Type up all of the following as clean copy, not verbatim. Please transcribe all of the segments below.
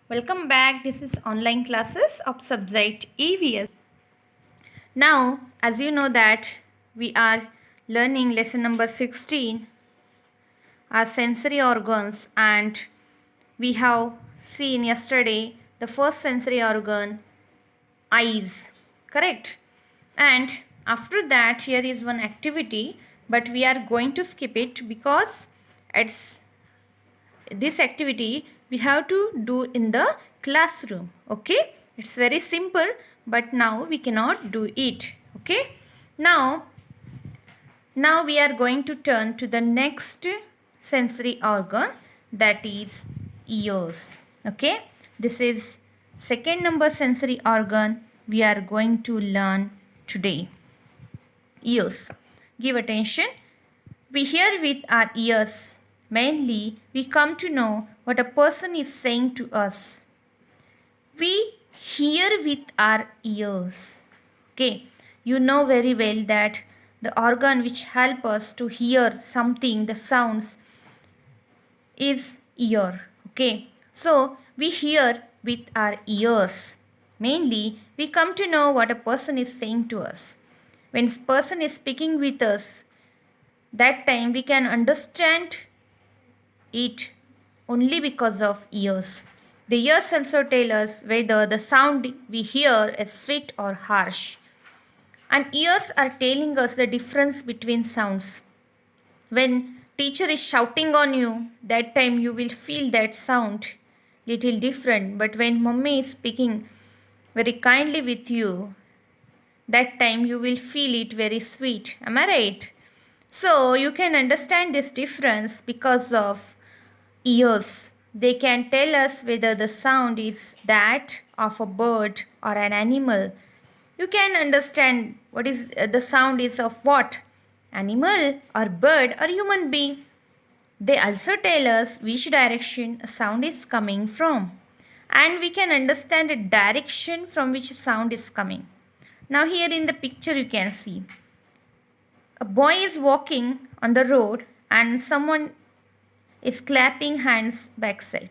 Welcome back. This is online classes of subject EVS. Now, as you know that we are learning lesson number 16, our sensory organs, and we have seen yesterday the first sensory organ, eyes, correct? And after that here is one activity, but we are going to skip it because it's this activity we have to do in the classroom. Okay, it's very simple, but now we cannot do it. Okay, now we are going to turn to the next sensory organ, that is ears. Okay, this is second number sensory organ we are going to learn today. Ears. Give attention. We hear with our ears. Mainly, we come to know what a person is saying to us. We hear with our ears. Okay, you know very well that the organ which help us to hear something, the sounds, is ear. Okay, so we hear with our ears. Mainly, we come to know what a person is saying to us. When a person is speaking with us, that time we can understand it only because of ears. The ears also tell us whether the sound we hear is sweet or harsh. And ears are telling us the difference between sounds. When teacher is shouting on you, that time you will feel that sound little different. But when mummy is speaking very kindly with you, that time you will feel it very sweet. Am I right? So you can understand this difference because of ears. They can tell us whether the sound is that of a bird or an animal. You can understand what is the sound is of what? Animal or bird or human being. They also tell us which direction a sound is coming from. And we can understand the direction from which sound is coming. Now here in the picture you can see a boy is walking on the road and someone is clapping hands backside.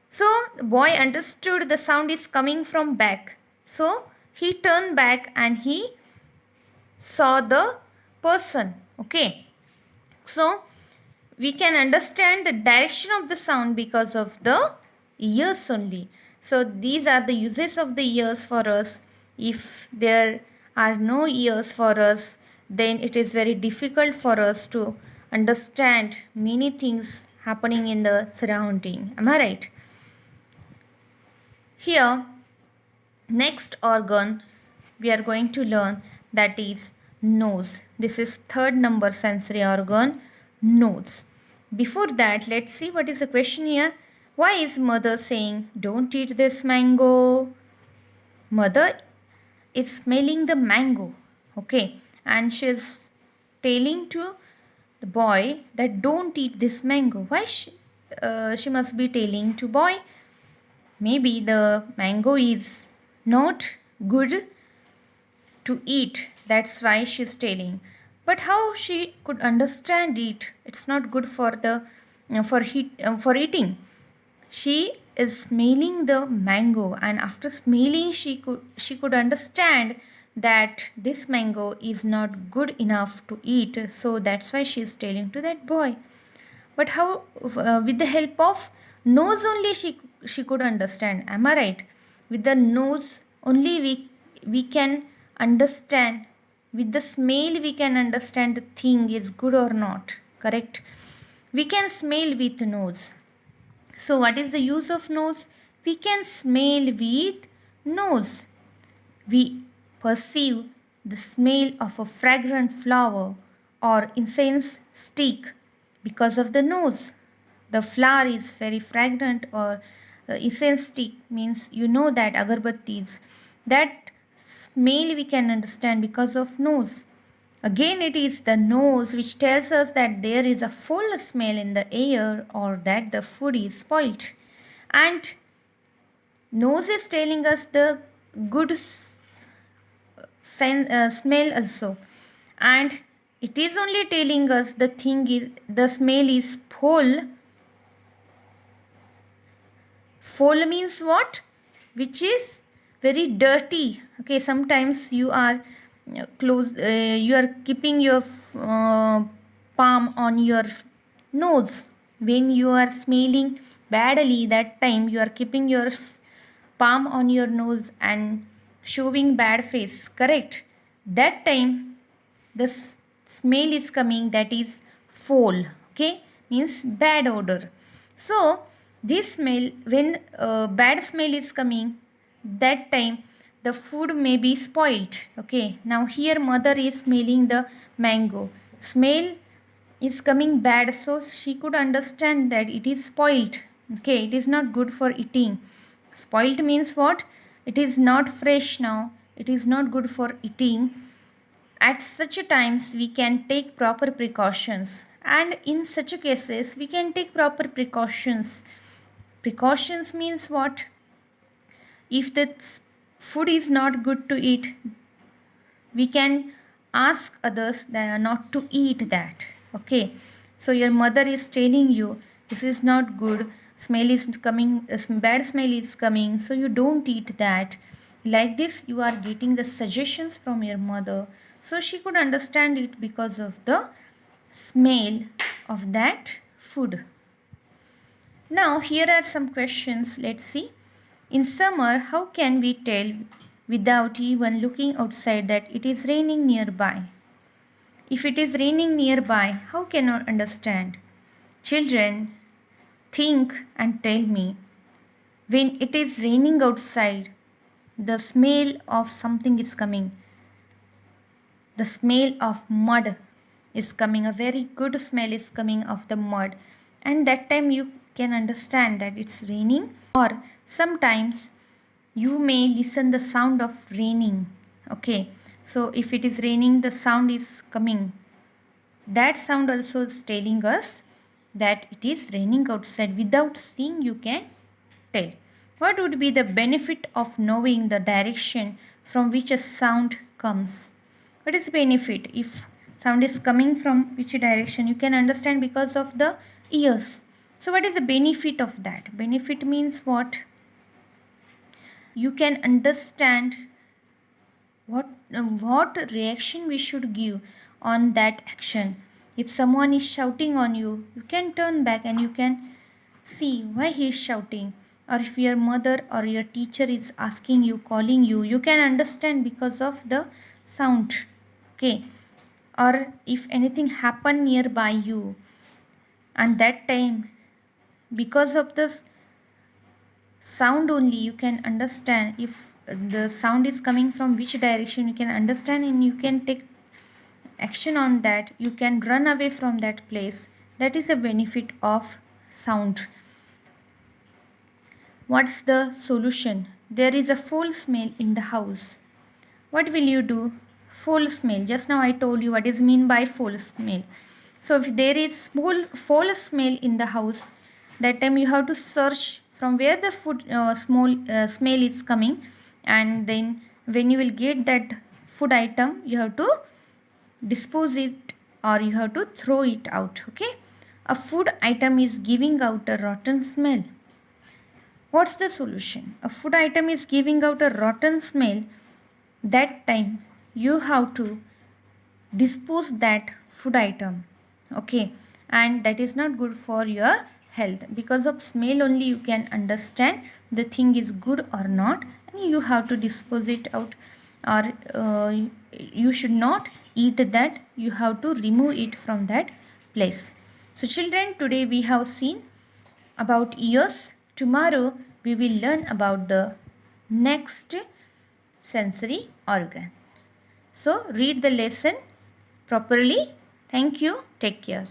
So the boy understood the sound is coming from back. So he turned back and he saw the person. Okay. So we can understand the direction of the sound because of the ears only. So these are the uses of the ears for us. If there are no ears for us, then it is very difficult for us to understand many things happening in the surrounding. Am I right? Here, next organ we are going to learn, that is nose. This is third number sensory organ, nose. Before that, let's see what is the question here. Why is mother saying don't eat this mango? Mother is smelling the mango. Okay, and she's telling to the boy that don't eat this mango. Why she must be telling to boy? Maybe the mango is not good to eat. That's why she's telling. But how she could understand it? It's not good for the for eating. She is smelling the mango, and after smelling, she could understand that this mango is not good enough to eat. So that's why she is telling to that boy. But how, with the help of nose only, she could understand. Am I right? With the nose only we can understand. With the smell we can understand the thing is good or not. Correct? We can smell with nose. So what is the use of nose? We can smell with nose. We perceive the smell of a fragrant flower or incense stick because of the nose. The flower is very fragrant, or the incense stick means you know that agarbattis. That smell we can understand because of nose. Again, it is the nose which tells us that there is a foul smell in the air or that the food is spoilt. And nose is telling us the good smell also. And it is only telling us the smell is Foul means what? Which is very dirty. Okay, sometimes you are you are keeping your palm on your nose when you are smelling badly. That time you are keeping your palm on your nose and showing bad face, correct? That time the smell is coming, that is foul. Okay, means bad odor. So this smell, when bad smell is coming, that time the food may be spoiled. Okay, now here mother is smelling the mango, smell is coming bad, so she could understand that it is spoiled. Okay, it is not good for eating. Spoiled means what? It is not fresh now, it is not good for eating. At such times we can take proper precautions, and in such cases we can take proper precautions. Precautions means what? If the food is not good to eat, we can ask others not to eat that. Okay, so your mother is telling you this is not good, smell is coming, bad smell is coming, so you don't eat that. Like this you are getting the suggestions from your mother, so she could understand it because of the smell of that food. Now here are some questions, let's see. In summer, how can we tell without even looking outside that it is raining nearby? If it is raining nearby, how can I understand? Children, think and tell me. When it is raining outside, the smell of something is coming. The smell of mud is coming. A very good smell is coming of the mud. And that time you can understand that it's raining. Or sometimes you may listen the sound of raining. Okay, so if it is raining, the sound is coming. That sound also is telling us that it is raining outside. Without seeing you can tell. What would be the benefit of knowing the direction from which a sound comes? What is the benefit? If sound is coming from which direction, you can understand because of the ears. So what is the benefit of that? Benefit means what? You can understand what reaction we should give on that action. If someone is shouting on you, you can turn back and you can see why he is shouting. Or if your mother or your teacher is asking you, calling you, you can understand because of the sound. Okay, or if anything happen nearby you, and that time because of this sound only you can understand. If the sound is coming from which direction, you can understand and you can take action on that. You can run away from that place. That is the benefit of sound. What's the solution? There is a foul smell in the house. What will you do? Foul smell. Just now I told you what is mean by foul smell. So if there is foul smell in the house, that time you have to search from where the smell is coming, and then when you will get that food item, you have to dispose it or you have to throw it out. Okay, a food item is giving out a rotten smell. What's the solution? A food item is giving out a rotten smell. That time you have to dispose that food item. Okay, and that is not good for your health. Because of smell only you can understand the thing is good or not, and you have to dispose it out, or you should not eat that. You have to remove it from that place. So children, today we have seen about ears. Tomorrow we will learn about the next sensory organ. So read the lesson properly. Thank you. Take care.